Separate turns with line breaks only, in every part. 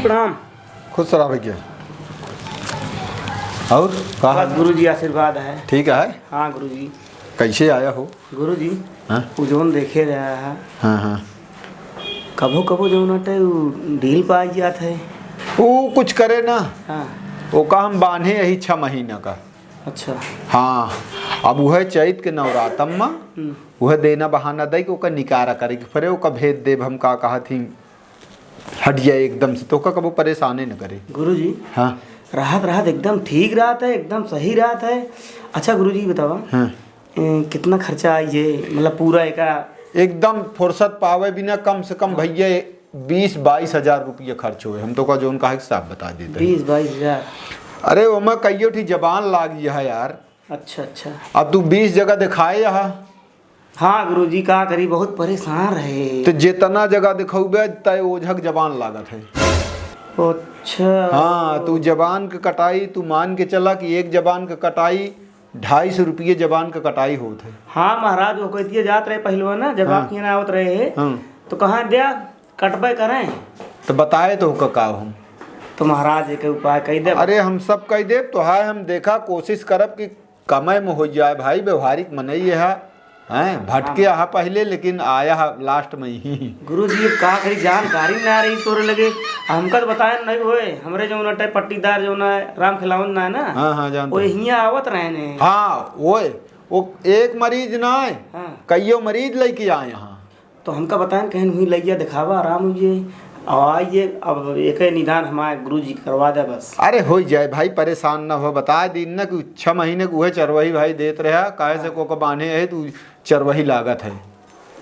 प्रणाम।
खुश रहा भैया। और कहा
गुरुजी आशीर्वाद है।
ठीक है।
हाँ गुरुजी।
कैसे आया हो
गुरुजी?
हाँ
जोन देखे रहा है।
हाँ हाँ
कभो कभो जो नटे ढील पाई जात है।
वो कुछ करे ना।
हाँ
वो का हम बांधे यही 6 महीना का।
अच्छा।
हाँ अब वह चैत के नवरातम में वह देना बहाना दे कि ओका निकारा करे कि फिर ओका भेद देव हम का कहा थी हट जाए एकदम से तो का कबो परेशानी न करे।
गुरुजी
हाँ
राहत राहत एकदम ठीक राहत है, एकदम सही राहत है। अच्छा गुरुजी बतावा
हाँ
कितना खर्चा आई ये, मतलब पूरा
एकदम फुर्सत पावे बिना कम से कम भैया 20-22 हजार रुपये खर्च हुए। हम तो का जोन का साफ बता देते
20-22 हजार।
अरे ओमा कईयो ठी जबान लाग गया है यार।
अच्छा अच्छा।
अब तू 20 जगह दिखाए यहाँ।
हाँ गुरुजी का करी बहुत परेशान रहे
तो जितना जगह दिखौबे तय ओझक जबान लागत है।
अच्छा
हाँ तू जबान के कटाई तू मान के चला कि एक जबान के कटाई 250 रुपये जबान के कटाई होत है।
हाँ महाराज वो कहती जात रहे पहलवा ना जब आप यहाँ आवत रहे तो कहाँ दिया कटबे करें
तो बताए तो का हम
तो महाराज एक उपाय कही दे।
अरे हम सब कह दे तो है हम देखा कोशिश करब कि कमय में हो जाए भाई। व्यवहारिक मनई है भटके आहा पहले लेकिन आया लास्ट में ही।
गुरुजी का करी जानकारी ना रही तोरे लगे हमका तो बताया नहीं होए। हमरे जो नटे पट्टीदार जो ना राम खिलावन ना है ना।
हाँ हाँ जानते
वो हियाँ आवत रहे ने।
हाँ वो एक मरीज ना है कईयो मरीज लेके आए यहाँ।
तो हमका बताएं कहीं हुई लैया दिखावा आराम हुई आइए। अब एक निदान हमारे गुरुजी करवा दे बस।
अरे हो जाए भाई परेशान ना हो। बता दिन ना कि 6 महीने को वह चरवही भाई देत रहा काहे से को बांधे है तू चरवही लागत है।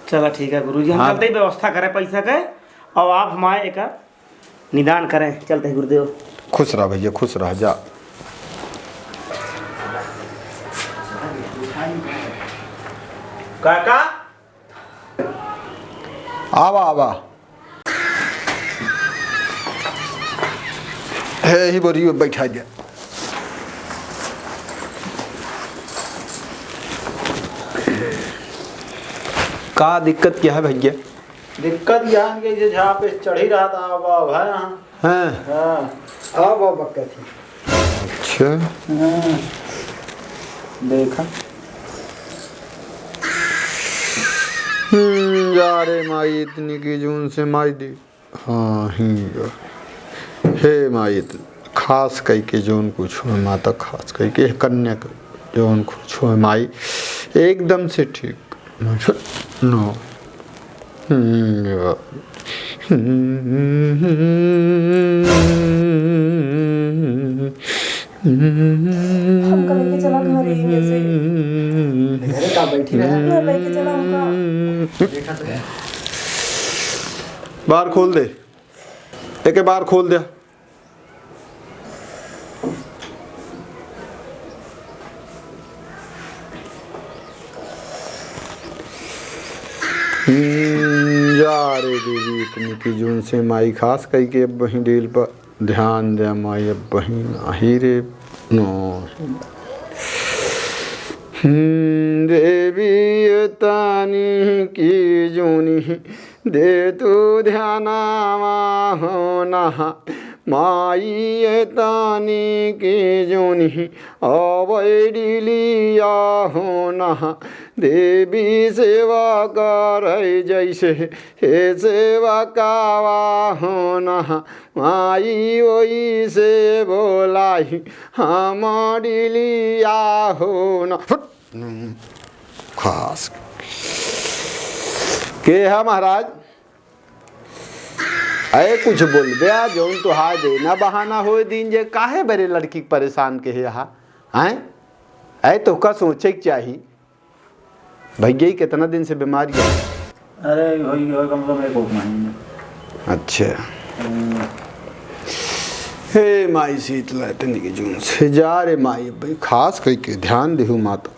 चला ठीक है गुरुजी हम चलते ही व्यवस्था करें पैसा के और आप हमारे एक निदान करें। चलते हैं गुरुदेव।
खुश रह भैया खुश रह जा।
काका
आवा आवा है ही बोरी बैठा दिया। का दिक्कत क्या है भैया?
दिक्कत यहाँ के जो जहाँ पे चढ़ ही रहा था अब है यहाँ।
हाँ
अब बक्का थी।
अच्छा
देखा
जा रे माई इतनी की जून से माई दी। हाँ ही हे माई खास कई के जोन कुछ हो माता खास कई के कन्या जोन कुछ हो माई एकदम से ठीक नो।
हमका लेके चला घर ही में से।
घरे का बैठी रहा
मैं लेके चला हमका।
बार खोल दे एक बार खोल दे। जा रे देवी इतनी की जून से माई खास कही के अब वहीं डील पर ध्यान दे माई अब वहीं ही रे नो। देवी तानी की जूनी दे तू ध्यानावा होना माई तानी की जूनी अवैडिलिया होना देवी सेवा कर जैसे हे सेवा कावा होना माई वही से बोलाई हमारी लिया होना खास के है महाराज। अरे कुछ बोल बे जोन तुहार देना बहाना हो दिन जे काहे बड़े लड़की परेशान के है यहाँ हैं। अरे तो का सोचे चाहिए भैया कितना दिन से बीमारी है?
अरे हो कम से कम 1 महीने।
अच्छा हे माई शीतला इतनी की जून से जा रे माई भाई खास कह के ध्यान देहु माता।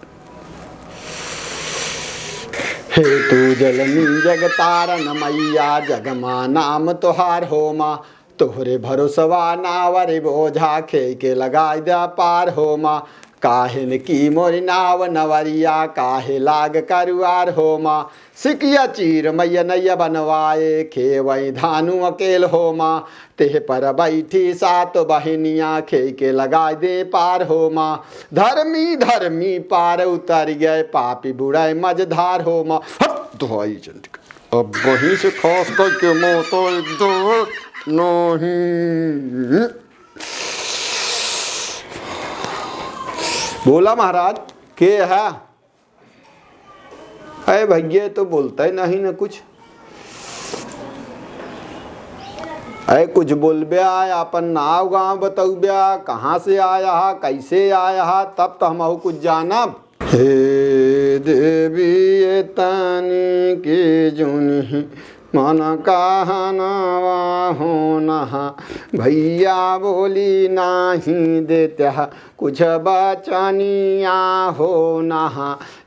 हे तू जलनी जग तारन मैया जगमा नाम तोहार हो माँ तोहरे भरोसवा नावरे बोझा खे के लगा दिया पार हो माँ काहिन की मोरी नाव नवरिया काहे लाग करुआर हो माँ सिकिया चीर मैया नैया बनवाए खेवई धानु अकेल हो माँ तेह पर बैठी सात बहनियाँ खे के लगा दे पार हो माँ धर्मी धर्मी पार उतर गए पापी बुढ़ाई मझधार हो माँ धोई चंद अब वहीं से खास करके मोतो नहीं बोला महाराज के है अरे भैया तो बोलता ही नहीं ना कुछ अरे कुछ बोल ब्या अपन नाव गाँव बताऊ ब्या कहाँ से आया हा कैसे आया हा तब तो हम कुछ जानब हे देवी ये तानी के जुनी मन कहनावा होना भैया बोली नाही देते कुछ बचनिया होना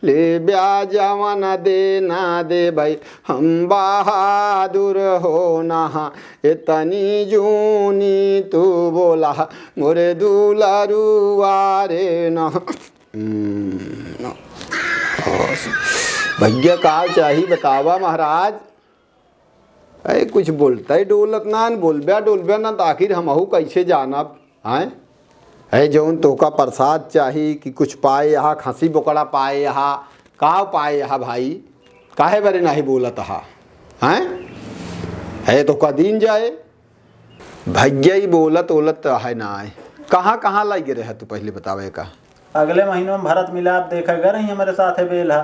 ले ब्याजवन देना दे भाई हम बहादुर होना इतनी जूनी तू बोला मोरे दुलरुआरे न भैया का चाहिए बतावा महाराज अरे कुछ बोलता ही डोलत ना डोलब्या ना तो आखिर हमहू कैसे जानब आए अरे जौन तोका प्रसाद चाहिए कि कुछ पाए यहाँ खसी बोकड़ा पाए यहाँ का पाए यहाँ भाई काहे बारे नहीं बोलत हा हैं अरे तो का दिन जाए भैया ही बोलत ओलत है ना आए कहाँ लगे रहे तू पहले बतावे का
अगले महीनों में भरत मिलाप देखा कर ही हमारे साथ है बेल हा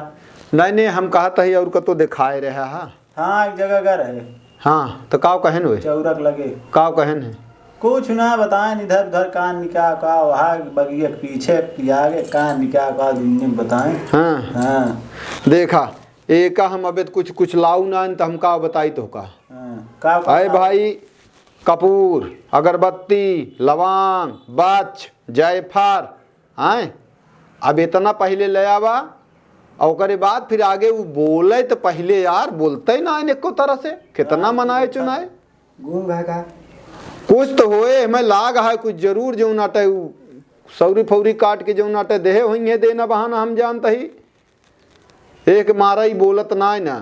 नहीं हम कहता ही और का तो दिखाए रहे
हाँ एक जगह का रहे
हाँ तो काव कहन हुए
चौरक लगे
काव कहन है
कुछ ना बताएं इधर उधर कान निकाह का वहाँ बगिया के पीछे आगे कान निकाह का बताएं
हाँ देखा एक हम अबे कुछ लाऊ ना तो हम का बताई तो का अरे भाई कपूर अगरबत्ती लवांग बच जायफल आए अब इतना पहले ले आवा और बाद फिर आगे वो बोले तो पहले यार बोलते ही ना एको तरह से कितना मनाए चुनाए
गूंग है का
कुछ तो होए मैं लाग है कुछ जरूर जो नाटे सौरी फौरी काट के जो नाटे देहे होंगे देना बहाना हम जानते ही एक मारा ही बोलत ना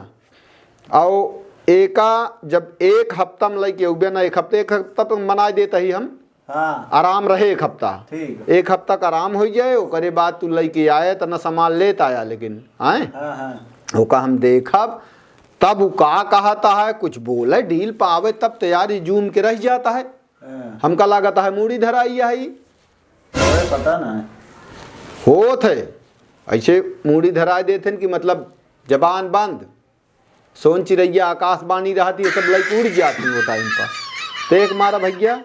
और एका जब एक हफ्ता में लेके उबे ना एक हफ्ता तो मना देता ही हम
हाँ
आराम रहे एक हफ्ता
ठीक
एक हफ्ता का आराम हो जाए ओकरे बाद तू लेके आए तो न सामान लेता आया लेकिन आए
हाँ
ओका हम देखब तब वो का कहता है कुछ बोले डील पावे तब तैयारी जूम के रह जाता है हमका लागता है मूड़ी धराई है
पता ना
हो थे ऐसे मूड़ी धरा देते कि मतलब जबान बंद सोन चिड़ैया आकाशवाणी रहती है सब लाइक उड़ जाती वो टाइम पर तो एक मारा भैया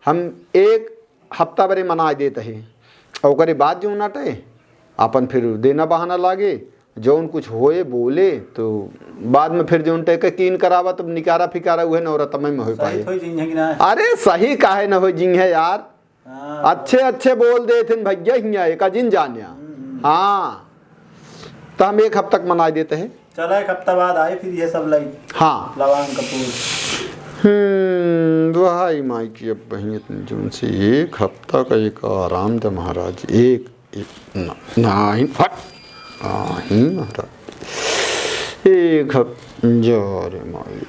हम एक हफ्ता बरे मना देते हैं और बाद जो नाटे अपन फिर देना बहाना लागे जौन कुछ होए बोले तो बाद में फिर जो कीन करावा तो निकारा फिकारा हुए नौरत में हो पाए अरे सही काहे न हो जिंग है यार अच्छे बोल दे थे भैया हिया एक जिन जानिया हाँ तो हम एक हफ्ता तक मना देते हैं
चलो एक हफ्ता बाद आए फिर ये सब लाई
हाँ
लवांग कपूर
दुहाई माई की अब बहन जून से एक हफ्ता का एक आराम था महाराज एक नहीं महाराज एक हफ्ता जा रे माई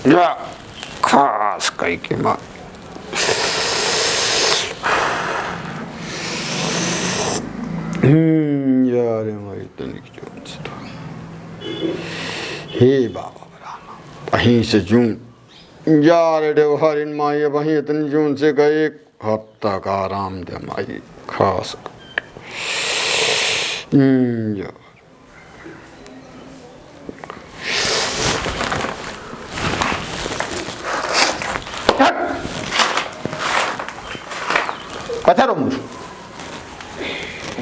या खास कई के माँ यार हमारी तनिक जून से तो हे बाबा बराना वहीं से जून यार हरिन माई वहीं इतनी जून से गए एक हफ्ता का आराम दे माई खास यार पत्थरों मुझ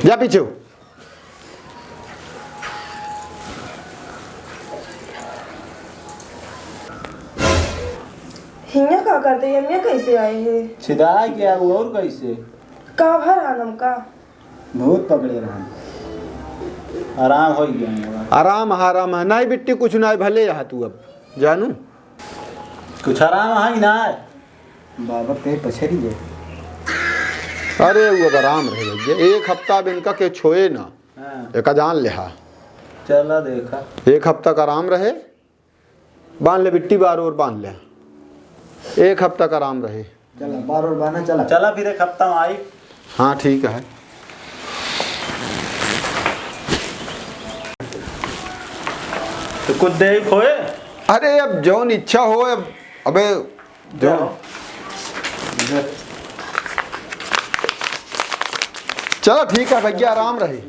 जा पीछे हो
हिंया का करते हैं कैसे आए हैं
छिदा क्या वो और कैसे
का भर आनम का
भूत पकड़े रहा आराम हो गया
आराम आराम है नहीं बिट्टी कुछ नहीं भले यहाँ तू अब जानू
कुछ आराम है ना बाबा पे पछड़ी है।
अरे वो अब आराम रहे भैया 1 हफ्ता अब इनका के छोए ना एक जान लिहा
चला देखा
1 हफ्ता का आराम रहे बांध ले बिट्टी बार और बांध ले 1 हफ्ता का आराम रहे
चला बार और बाना चला फिर 1 हफ्ता में आई।
हाँ ठीक है
तो कुछ दे खोए
अरे अब जौन इच्छा हो अब अबे जो चलो ठीक है भैया आराम रहे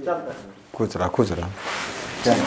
खुश रहा
चल